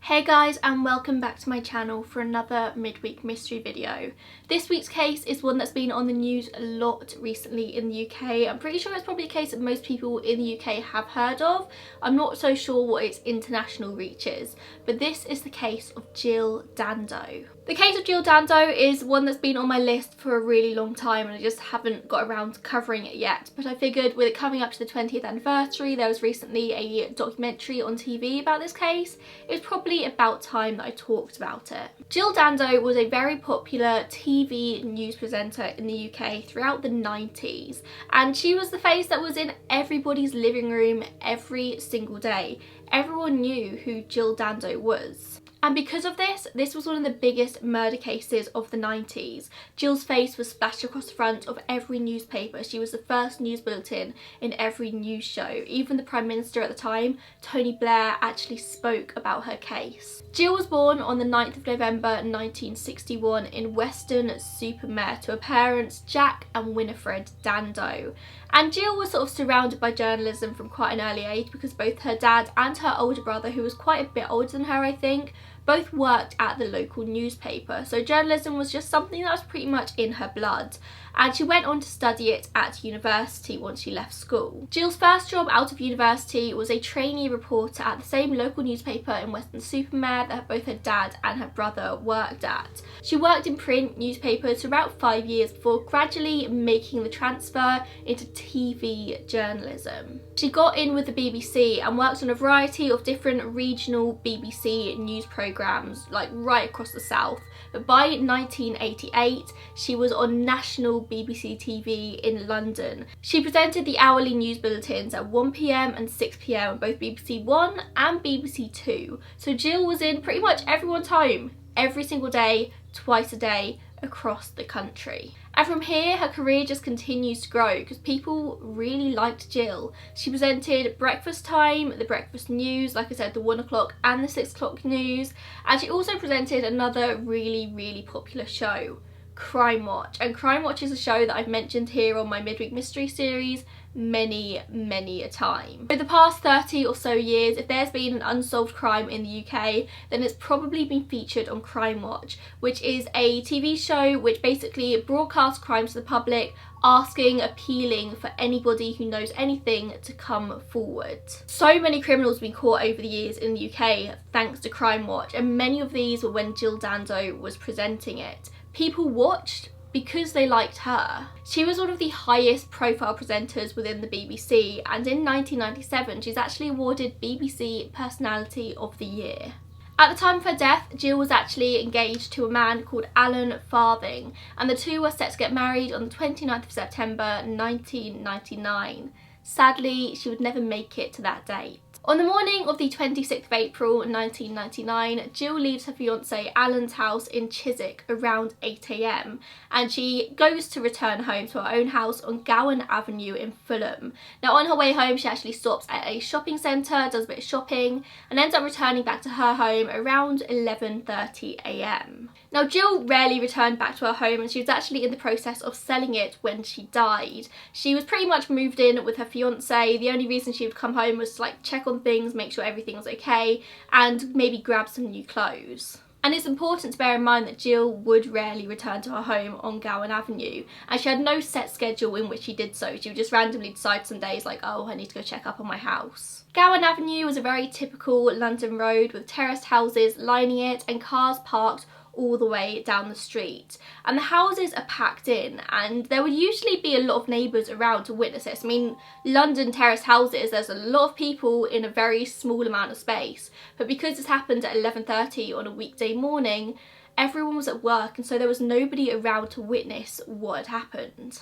Hey guys, and welcome back to my channel for another midweek mystery video. This week's case is one that's been on the news a lot recently in the UK. I'm pretty sure it's probably a case that most people in the UK have heard of. I'm not so sure what its international reach is, but this is the case of Jill Dando. The case of Jill Dando is one that's been on my list for a really long time and I just haven't got around to covering it yet, but I figured with it coming up to the 20th anniversary, there was recently a documentary on TV about this case, it was probably about time that I talked about it. Jill Dando was a very popular TV news presenter in the UK throughout the 90s, and she was the face that was in everybody's living room every single day. Everyone knew who Jill Dando was. And because of this, this was one of the biggest murder cases of the 90s. Jill's face was splashed across the front of every newspaper. She was the first news bulletin in every news show. Even the Prime Minister at the time, Tony Blair, actually spoke about her case. Jill was born on the 9th of November 1961 in Weston-super-Mare to her parents Jack and Winifred Dando. And Jill was sort of surrounded by journalism from quite an early age because both her dad and her older brother, who was quite a bit older than her I think, both worked at the local newspaper, so journalism was just something that was pretty much in her blood, and she went on to study it at university once she left school. Jill's first job out of university was a trainee reporter at the same local newspaper in Weston-super-Mare that both her dad and her brother worked at. She worked in print newspapers for about 5 years before gradually making the transfer into TV journalism. She got in with the BBC and worked on a variety of different regional BBC news programmes, like right across the south. But by 1988, she was on national BBC TV in London. She presented the hourly news bulletins at 1 PM and 6 PM on both BBC One and BBC Two. So Jill was in pretty much everyone's home, every single day, twice a day, across the country. And from here, her career just continues to grow because people really liked Jill. She presented Breakfast Time, the Breakfast News, like I said, the 1 o'clock and the 6 o'clock news. And she also presented another really popular show, Crime Watch. And Crime Watch is a show that I've mentioned here on my Midweek Mystery series many a time. For the past 30 or so years, if there's been an unsolved crime in the UK, then it's probably been featured on Crime Watch, which is a TV show which basically broadcasts crime to the public, appealing for anybody who knows anything to come forward. So many criminals have been caught over the years in the UK thanks to Crime Watch, and many of these were when Jill Dando was presenting it. People watched because they liked her. She was one of the highest profile presenters within the BBC, and in 1997 she's actually awarded BBC Personality of the Year. At the time of her death, Jill was actually engaged to a man called Alan Farthing, and the two were set to get married on the 29th of September 1999. Sadly, she would never make it to that date. On the morning of the 26th of April 1999, Jill leaves her fiancé Alan's house in Chiswick around 8 AM and she goes to return home to her own house on Gowan Avenue in Fulham. Now on her way home, she actually stops at a shopping centre, does a bit of shopping and ends up returning back to her home around 11:30 AM. Now Jill rarely returned back to her home and she was actually in the process of selling it when she died. She was pretty much moved in with her fiancé. The only reason she would come home was to like check on things, make sure everything was okay, and maybe grab some new clothes. And it's important to bear in mind that Jill would rarely return to her home on Gowan Avenue, and she had no set schedule in which she did so. She would just randomly decide some days like, oh, I need to go check up on my house. Gowan Avenue was a very typical London road with terraced houses lining it and cars parked all the way down the street, and the houses are packed in and there would usually be a lot of neighbours around to witness this. I mean, London terraced houses, there's a lot of people in a very small amount of space, but because this happened at 11:30 on a weekday morning, everyone was at work and so there was nobody around to witness what had happened.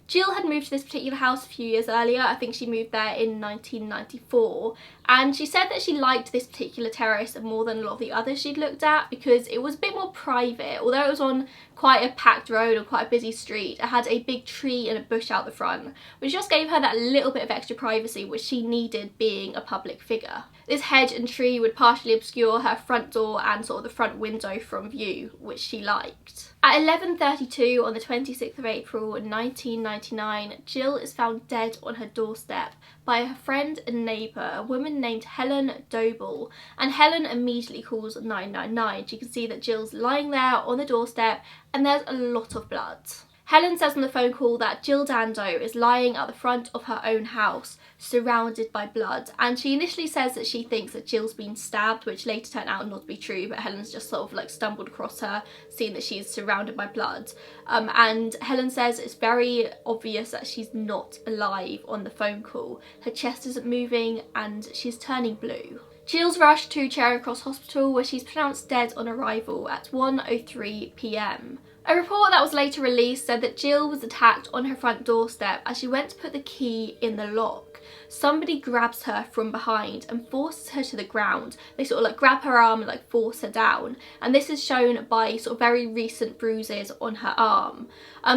Jill had moved to this particular house a few years earlier. I think she moved there in 1994, and she said that she liked this particular terrace more than a lot of the others she'd looked at because it was a bit more private. Although it was on quite a packed road or quite a busy street, it had a big tree and a bush out the front, which just gave her that little bit of extra privacy which she needed being a public figure. This hedge and tree would partially obscure her front door and sort of the front window from view, which she liked. At 11:32 on the 26th of April 1999, Jill is found dead on her doorstep by her friend and neighbour, a woman named Helen Doble, and Helen immediately calls 999. She can see that Jill's lying there on the doorstep and there's a lot of blood. Helen says on the phone call that Jill Dando is lying at the front of her own house, surrounded by blood, and she initially says that she thinks that Jill's been stabbed, which later turned out not to be true, but Helen's just sort of like stumbled across her, seeing that she's surrounded by blood. And Helen says it's very obvious that she's not alive on the phone call. Her chest isn't moving and she's turning blue. Jill's rushed to Charing Cross Hospital, where she's pronounced dead on arrival at 1:03 p.m. A report that was later released said that Jill was attacked on her front doorstep as she went to put the key in the lock. Somebody grabs her from behind and forces her to the ground. They sort of like grab her arm and like force her down, and this is shown by sort of very recent bruises on her arm.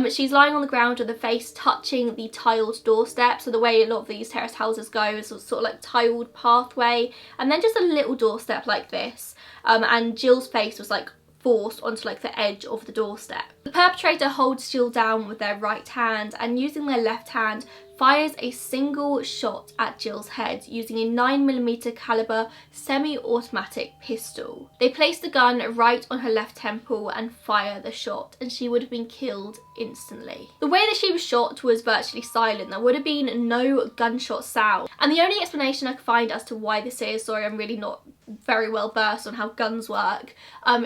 She's lying on the ground with her face touching the tiled doorstep, so the way a lot of these terraced houses go is sort of like tiled pathway and then just a little doorstep like this, and Jill's face was like forced onto like the edge of the doorstep. The perpetrator holds Jill down with their right hand and using their left hand fires a single shot at Jill's head using a 9mm caliber semi-automatic pistol. They place the gun right on her left temple and fire the shot, and she would have been killed instantly. The way that she was shot was virtually silent. There would have been no gunshot sound, and the only explanation I could find as to why this is, sorry I'm really not very well versed on how guns work,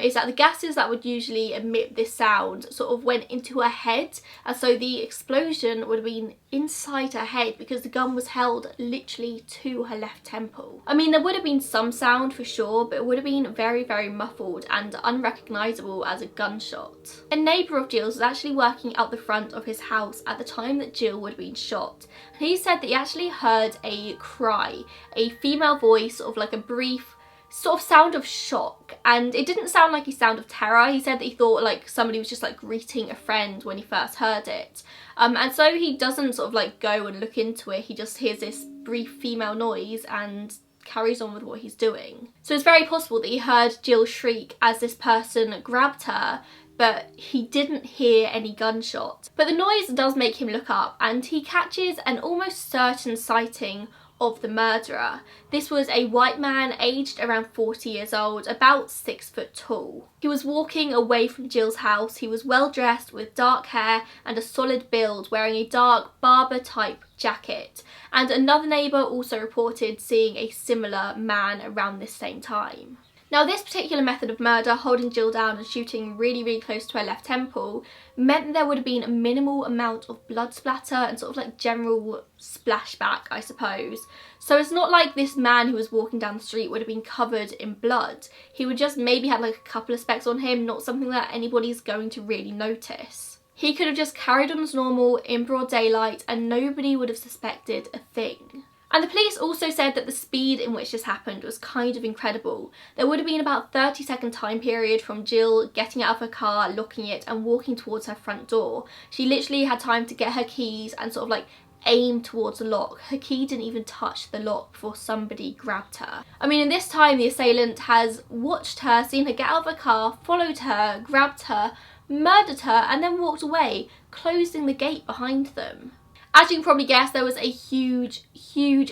is that the gases that would usually emit this sound sort of went into her head, and so the explosion would have been inside her head because the gun was held literally to her left temple. I mean, there would have been some sound for sure, but it would have been very, very muffled and unrecognisable as a gunshot. A neighbour of Jill's was actually working out the front of his house at the time that Jill would have been shot. He said that he actually heard a cry, a female voice, sort of like a brief sort of sound of shock, and it didn't sound like a sound of terror. He said that he thought like somebody was just like greeting a friend when he first heard it, and so he doesn't sort of like go and look into it. He just hears this brief female noise and carries on with what he's doing. So it's very possible that he heard Jill shriek as this person grabbed her, but he didn't hear any gunshot. But the noise does make him look up, and he catches an almost certain sighting of the murderer. This was a white man aged around 40 years old, about 6 foot tall. He was walking away from Jill's house. He was well dressed with dark hair and a solid build, wearing a dark barber type jacket. And another neighbour also reported seeing a similar man around this same time. Now, this particular method of murder, holding Jill down and shooting really, really close to her left temple, meant that there would have been a minimal amount of blood splatter and sort of like general splashback, I suppose. So it's not like this man who was walking down the street would have been covered in blood. He would just maybe have like a couple of specks on him, not something that anybody's going to really notice. He could have just carried on as normal in broad daylight and nobody would have suspected a thing. And the police also said that the speed in which this happened was kind of incredible. There would have been about a 30-second time period from Jill getting out of her car, locking it and walking towards her front door. She literally had time to get her keys and sort of like aim towards the lock. Her key didn't even touch the lock before somebody grabbed her. I mean, in this time the assailant has watched her, seen her get out of her car, followed her, grabbed her, murdered her and then walked away, closing the gate behind them. As you can probably guess, there was a huge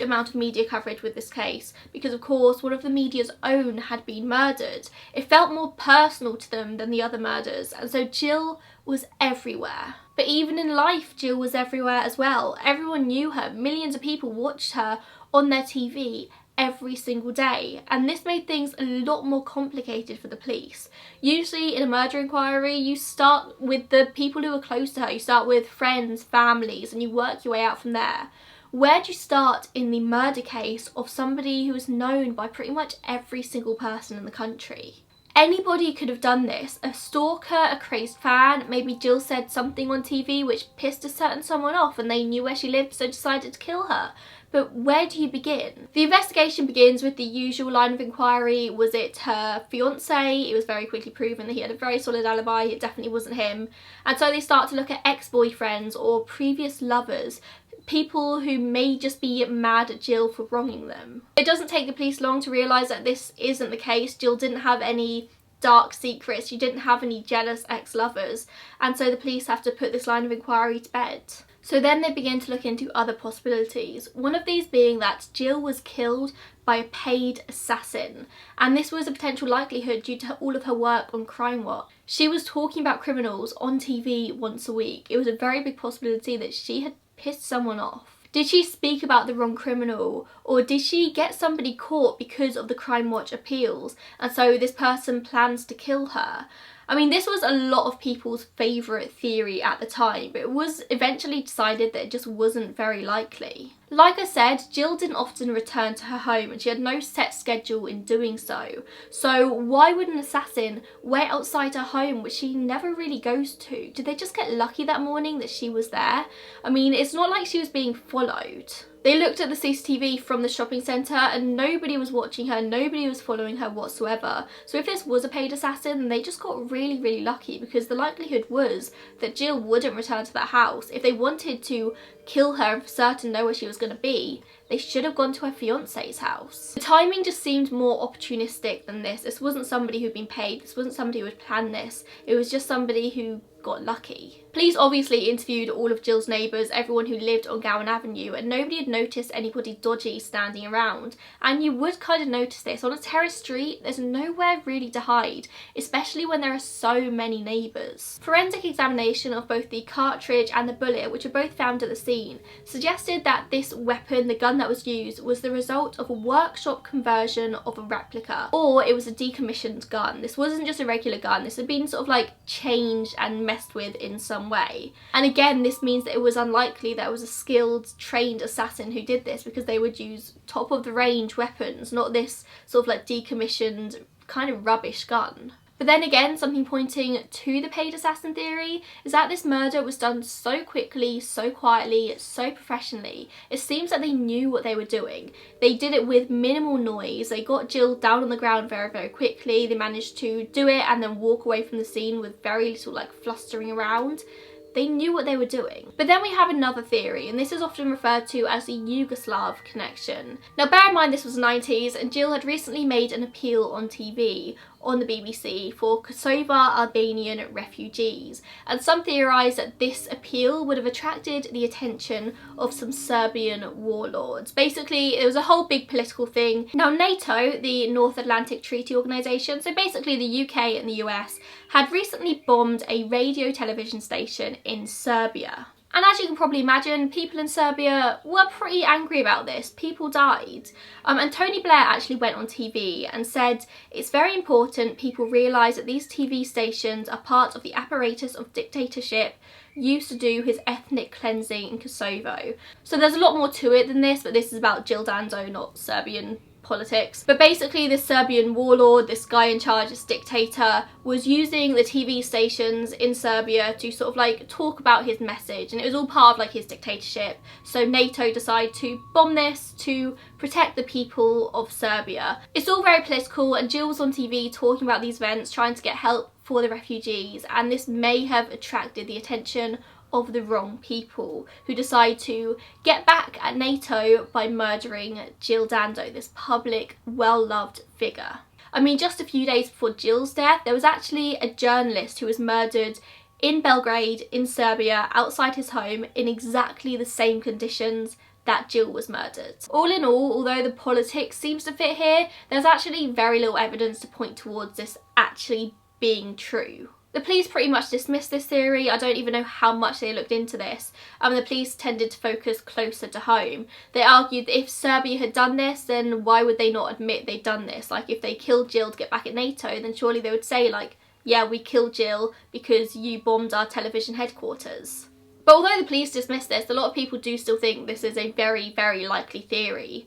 amount of media coverage with this case because, of course, one of the media's own had been murdered. It felt more personal to them than the other murders, and so Jill was everywhere. But even in life, Jill was everywhere as well. Everyone knew her. Millions of people watched her on their TV every single day, and this made things a lot more complicated for the police. Usually in a murder inquiry you start with the people who are close to her, you start with friends, families, and you work your way out from there. Where do you start in the murder case of somebody who is known by pretty much every single person in the country? Anybody could have done this. A stalker, a crazed fan, maybe Jill said something on TV which pissed a certain someone off and they knew where she lived so decided to kill her. But where do you begin? The investigation begins with the usual line of inquiry. Was it her fiance? It was very quickly proven that he had a very solid alibi. It definitely wasn't him. And so they start to look at ex-boyfriends or previous lovers, people who may just be mad at Jill for wronging them. It doesn't take the police long to realise that this isn't the case. Jill didn't have any dark secrets, she didn't have any jealous ex-lovers, and so the police have to put this line of inquiry to bed. So then they began to look into other possibilities, one of these being that Jill was killed by a paid assassin, and this was a potential likelihood due to all of her work on Crime Watch. She was talking about criminals on TV once a week. It was a very big possibility that she had pissed someone off. Did she speak about the wrong criminal, or did she get somebody caught because of the Crime Watch appeals, and so this person plans to kill her? I mean, this was a lot of people's favourite theory at the time, but it was eventually decided that it just wasn't very likely. Like I said, Jill didn't often return to her home and she had no set schedule in doing so. So why would an assassin wait outside her home, which she never really goes to? Did they just get lucky that morning that she was there? I mean, it's not like she was being followed. They looked at the CCTV from the shopping centre and nobody was watching her, nobody was following her whatsoever. So if this was a paid assassin, then they just got really, really lucky, because the likelihood was that Jill wouldn't return to that house. If they wanted to kill her and for certain know where she was going to be, they should have gone to her fiance's house. The timing just seemed more opportunistic than this. This wasn't somebody who'd been paid, this wasn't somebody who had planned this, it was just somebody who got lucky. Police obviously interviewed all of Jill's neighbours, everyone who lived on Gowan Avenue, and nobody had noticed anybody dodgy standing around. And you would kind of notice this. On a terrace street, there's nowhere really to hide, especially when there are so many neighbours. Forensic examination of both the cartridge and the bullet, which were both found at the scene, suggested that this weapon, the gun that was used, was the result of a workshop conversion of a replica, or it was a decommissioned gun. This wasn't just a regular gun, this had been sort of like changed and messed with in some way. And again, this means that it was unlikely that it was a skilled, trained assassin who did this, because they would use top of the range weapons, not this sort of like decommissioned kind of rubbish gun. But then again, something pointing to the paid assassin theory is that this murder was done so quickly, so quietly, so professionally. It seems that they knew what they were doing. They did it with minimal noise. They got Jill down on the ground very, very quickly. They managed to do it and then walk away from the scene with very little like flustering around. They knew what they were doing. But then we have another theory, and this is often referred to as the Yugoslav connection. Now bear in mind this was the 90s and Jill had recently made an appeal on TV on the BBC for Kosovo Albanian refugees, and some theorise that this appeal would have attracted the attention of some Serbian warlords. Basically, it was a whole big political thing. Now NATO, the North Atlantic Treaty Organisation, so basically the UK and the US, had recently bombed a radio television station in Serbia. And as you can probably imagine, people in Serbia were pretty angry about this. People died. And Tony Blair actually went on TV and said it's very important people realise that these TV stations are part of the apparatus of dictatorship used to do his ethnic cleansing in Kosovo. So there's a lot more to it than this, but this is about Jill Dando, not Serbian politics. But basically this Serbian warlord, this guy in charge, this dictator, was using the TV stations in Serbia to sort of like talk about his message, and it was all part of like his dictatorship. So NATO decided to bomb this to protect the people of Serbia. It's all very political, and Jill was on TV talking about these events, trying to get help for the refugees, and this may have attracted the attention of the wrong people who decide to get back at NATO by murdering Jill Dando, this public, well-loved figure. I mean, just a few days before Jill's death, there was actually a journalist who was murdered in Belgrade, in Serbia, outside his home, in exactly the same conditions that Jill was murdered. All in all, although the politics seems to fit here, there's actually very little evidence to point towards this actually being true. The police pretty much dismissed this theory. I don't even know how much they looked into this. The police tended to focus closer to home. They argued that if Serbia had done this, then why would they not admit they'd done this? Like, if they killed Jill to get back at NATO, then surely they would say like, yeah, we killed Jill because you bombed our television headquarters. But although the police dismissed this, a lot of people do still think this is a very, very likely theory.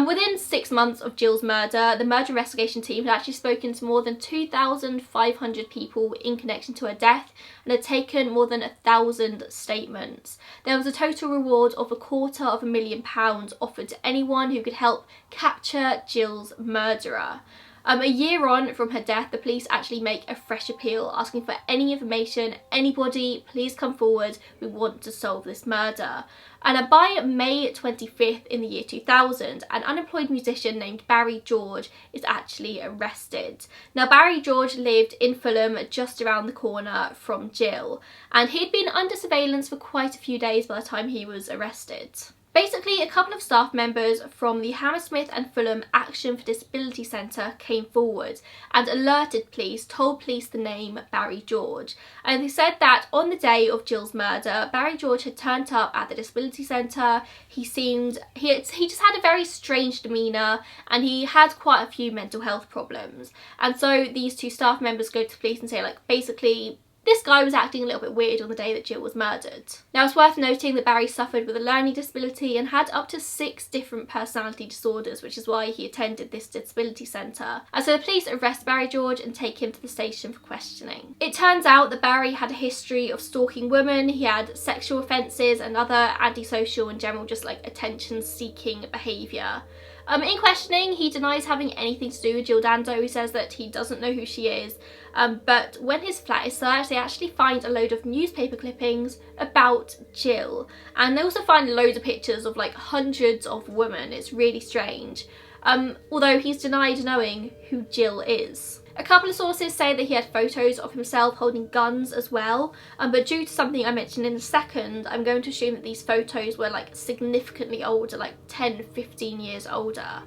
Within 6 months of Jill's murder, the murder investigation team had actually spoken to more than 2,500 people in connection to her death and had taken more than 1,000 statements. There was a total reward of £250,000 offered to anyone who could help capture Jill's murderer. A year on from her death, the police actually make a fresh appeal asking for any information, anybody, please come forward, we want to solve this murder. And by May 25th in the year 2000, an unemployed musician named Barry George is actually arrested. Now Barry George lived in Fulham, just around the corner from Jill, and he'd been under surveillance for quite a few days by the time he was arrested. Basically, a couple of staff members from the Hammersmith and Fulham Action for Disability Centre came forward and alerted police, told police the name Barry George. And they said that on the day of Jill's murder, Barry George had turned up at the disability centre. He just had a very strange demeanour and he had quite a few mental health problems. And so these two staff members go to police and say, like, basically, this guy was acting a little bit weird on the day that Jill was murdered. Now it's worth noting that Barry suffered with a learning disability and had up to 6 different personality disorders, which is why he attended this disability centre. And so the police arrest Barry George and take him to the station for questioning. It turns out that Barry had a history of stalking women, he had sexual offences and other antisocial and general just like attention-seeking behaviour. In questioning, he denies having anything to do with Jill Dando. He says that he doesn't know who she is, but when his flat is searched, they actually find a load of newspaper clippings about Jill, and they also find loads of pictures of like hundreds of women. It's really strange, although he's denied knowing who Jill is. A couple of sources say that he had photos of himself holding guns as well, but due to something I mentioned in a second, I'm going to assume that these photos were like significantly older, like 10-15 years older.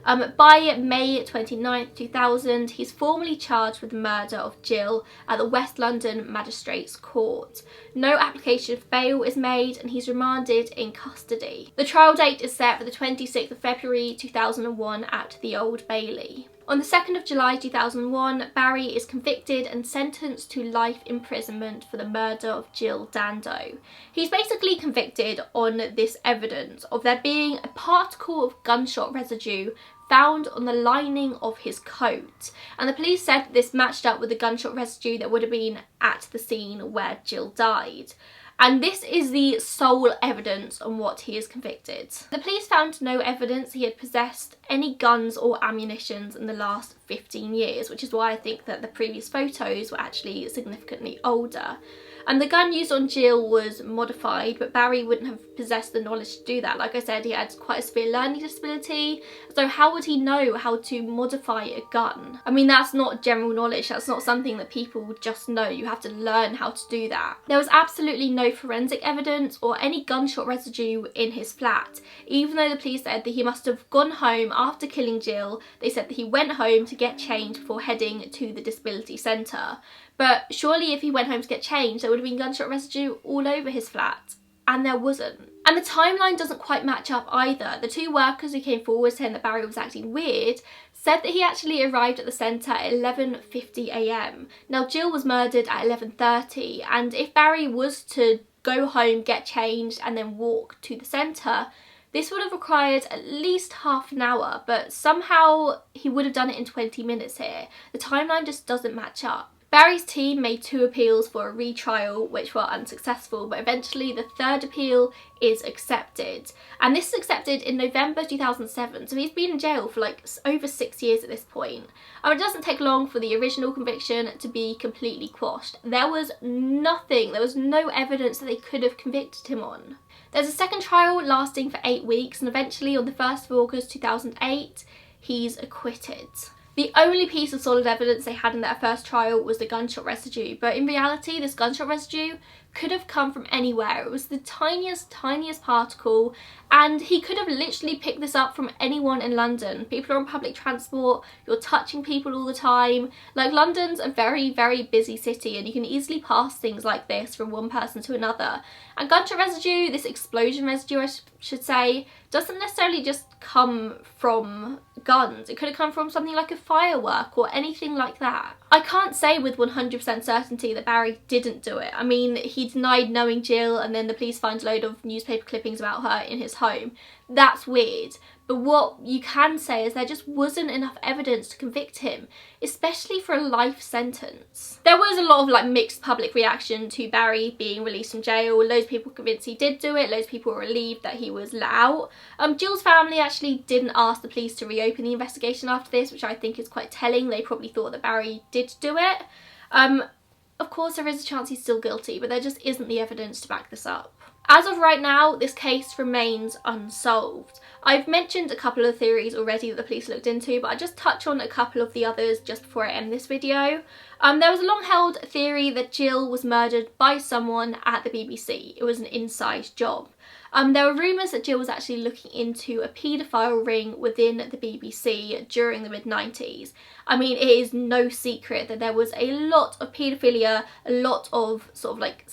By May 29th, 2000, he's formally charged with the murder of Jill at the West London Magistrates Court. No application for bail is made and he's remanded in custody. The trial date is set for the 26th of February 2001 at the Old Bailey. On the 2nd of July 2001, Barry is convicted and sentenced to life imprisonment for the murder of Jill Dando. He's basically convicted on this evidence of there being a particle of gunshot residue found on the lining of his coat, and the police said that this matched up with the gunshot residue that would have been at the scene where Jill died. And this is the sole evidence on what he is convicted. The police found no evidence he had possessed any guns or ammunitions in the last 15 years, which is why I think that the previous photos were actually significantly older. And the gun used on Jill was modified, but Barry wouldn't have possessed the knowledge to do that. Like I said, he had quite a severe learning disability, so how would he know how to modify a gun? I mean, that's not general knowledge, that's not something that people just know. You have to learn how to do that. There was absolutely no forensic evidence or any gunshot residue in his flat, even though the police said that he must have gone home after killing Jill. They said that he went home to get changed before heading to the disability centre. But surely if he went home to get changed, there would have been gunshot residue all over his flat. And there wasn't. And the timeline doesn't quite match up either. The two workers who came forward saying that Barry was acting weird said that he actually arrived at the centre at 11:50 AM. Now Jill was murdered at 11:30, and if Barry was to go home, get changed and then walk to the centre, this would have required at least half an hour, but somehow he would have done it in 20 minutes here. The timeline just doesn't match up. Barry's team made 2 appeals for a retrial, which were unsuccessful, but eventually the 3rd appeal is accepted. And this is accepted in November 2007, so he's been in jail for like over 6 years at this point. It doesn't take long for the original conviction to be completely quashed. There was nothing, there was no evidence that they could have convicted him on. There's a second trial lasting for 8 weeks, and eventually on the 1st of August 2008, he's acquitted. The only piece of solid evidence they had in that first trial was the gunshot residue, but in reality this gunshot residue could have come from anywhere. It was the tiniest particle, and he could have literally picked this up from anyone in London. People are on public transport, you're touching people all the time. Like, London's a very busy city and you can easily pass things like this from one person to another. And gunshot residue, this explosion residue I should say, doesn't necessarily just come from guns. It could have come from something like a firework or anything like that. I can't say with 100% certainty that Barry didn't do it. I mean, he he denied knowing Jill, and then the police find a load of newspaper clippings about her in his home. That's weird. But what you can say is there just wasn't enough evidence to convict him, especially for a life sentence. There was a lot of like mixed public reaction to Barry being released from jail. Loads of people convinced he did do it, loads of people were relieved that he was let out. Jill's family actually didn't ask the police to reopen the investigation after this, which I think is quite telling. They probably thought that Barry did do it. Of course there is a chance he's still guilty, but there just isn't the evidence to back this up. As of right now, this case remains unsolved. I've mentioned a couple of theories already that the police looked into, but I'll just touch on a couple of the others just before I end this video. There was a long-held theory that Jill was murdered by someone at the BBC. It was an inside job. There were rumours that Jill was actually looking into a paedophile ring within the BBC during the mid-90s. I mean, it is no secret that there was a lot of paedophilia, a lot of sort of like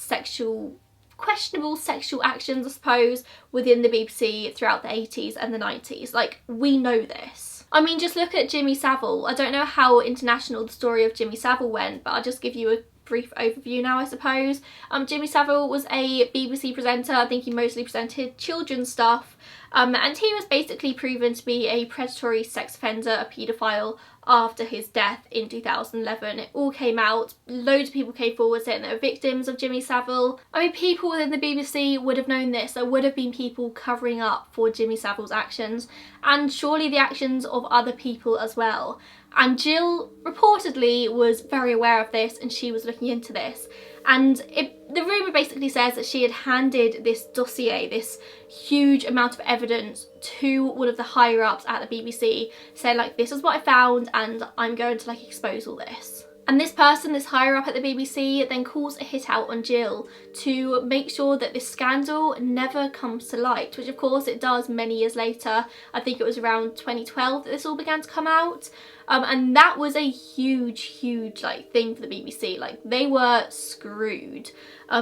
questionable sexual actions, I suppose, within the BBC throughout the 80s and the 90s. Like, we know this. I mean, just look at Jimmy Savile. I don't know how international the story of Jimmy Savile went, but I'll just give you a brief overview now, I suppose. Jimmy Savile was a BBC presenter. I think he mostly presented children's stuff, and he was basically proven to be a predatory sex offender, a paedophile, after his death in 2011. It all came out, loads of people came forward saying they were victims of Jimmy Savile. I mean, people within the BBC would have known this. There would have been people covering up for Jimmy Savile's actions, and surely the actions of other people as well. And Jill reportedly was very aware of this, and she was looking into this. And the rumour basically says that she had handed this dossier, this huge amount of evidence, to one of the higher ups at the BBC, saying like, this is what I found and I'm going to like expose all this. And this person, this higher up at the BBC, then calls a hit out on Jill to make sure that this scandal never comes to light, which of course it does many years later. I think it was around 2012 that this all began to come out. And that was a huge like thing for the BBC. Like, they were screwed.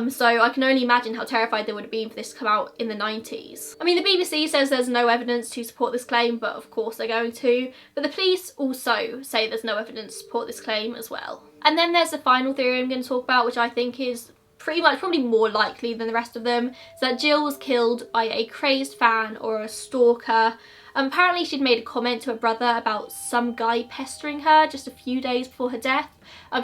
So I can only imagine how terrified they would have been for this to come out in the 90s. I mean, the BBC says there's no evidence to support this claim, but of course they're going to. But the police also say there's no evidence to support this claim as well. And then there's the final theory I'm going to talk about, which I think is pretty much probably more likely than the rest of them, is that Jill was killed by a crazed fan or a stalker. Apparently she'd made a comment to her brother about some guy pestering her just a few days before her death.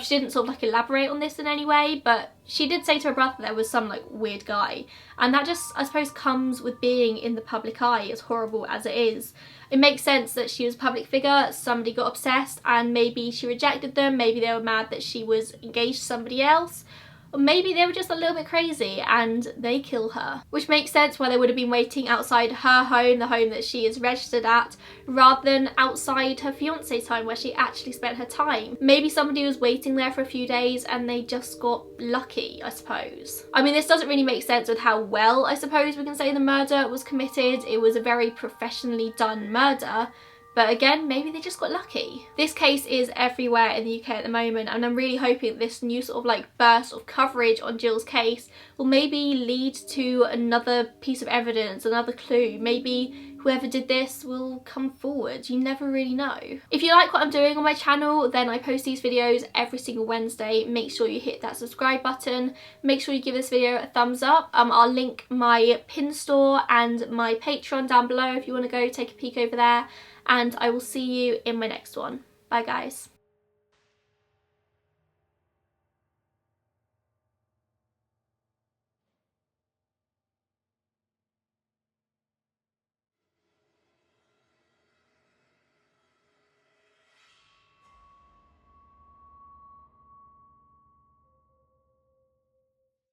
She didn't sort of like elaborate on this in any way, but she did say to her brother there was some like weird guy. And that just, I suppose, comes with being in the public eye, as horrible as it is. It makes sense that she was a public figure, somebody got obsessed and maybe she rejected them, maybe they were mad that she was engaged to somebody else. Or maybe they were just a little bit crazy and they kill her. Which makes sense why they would have been waiting outside her home, the home that she is registered at, rather than outside her fiance's home where she actually spent her time. Maybe somebody was waiting there for a few days and they just got lucky, I suppose. I mean, this doesn't really make sense with how well, I suppose, we can say the murder was committed. It was a very professionally done murder. But again, maybe they just got lucky. This case is everywhere in the UK at the moment, and I'm really hoping that this new sort of like burst of coverage on Jill's case will maybe lead to another piece of evidence, another clue. Maybe whoever did this will come forward. You never really know. If you like what I'm doing on my channel, then I post these videos every single Wednesday. Make sure you hit that subscribe button. Make sure you give this video a thumbs up. I'll link my pin store and my Patreon down below if you want to go take a peek over there. And I will see you in my next one. Bye guys.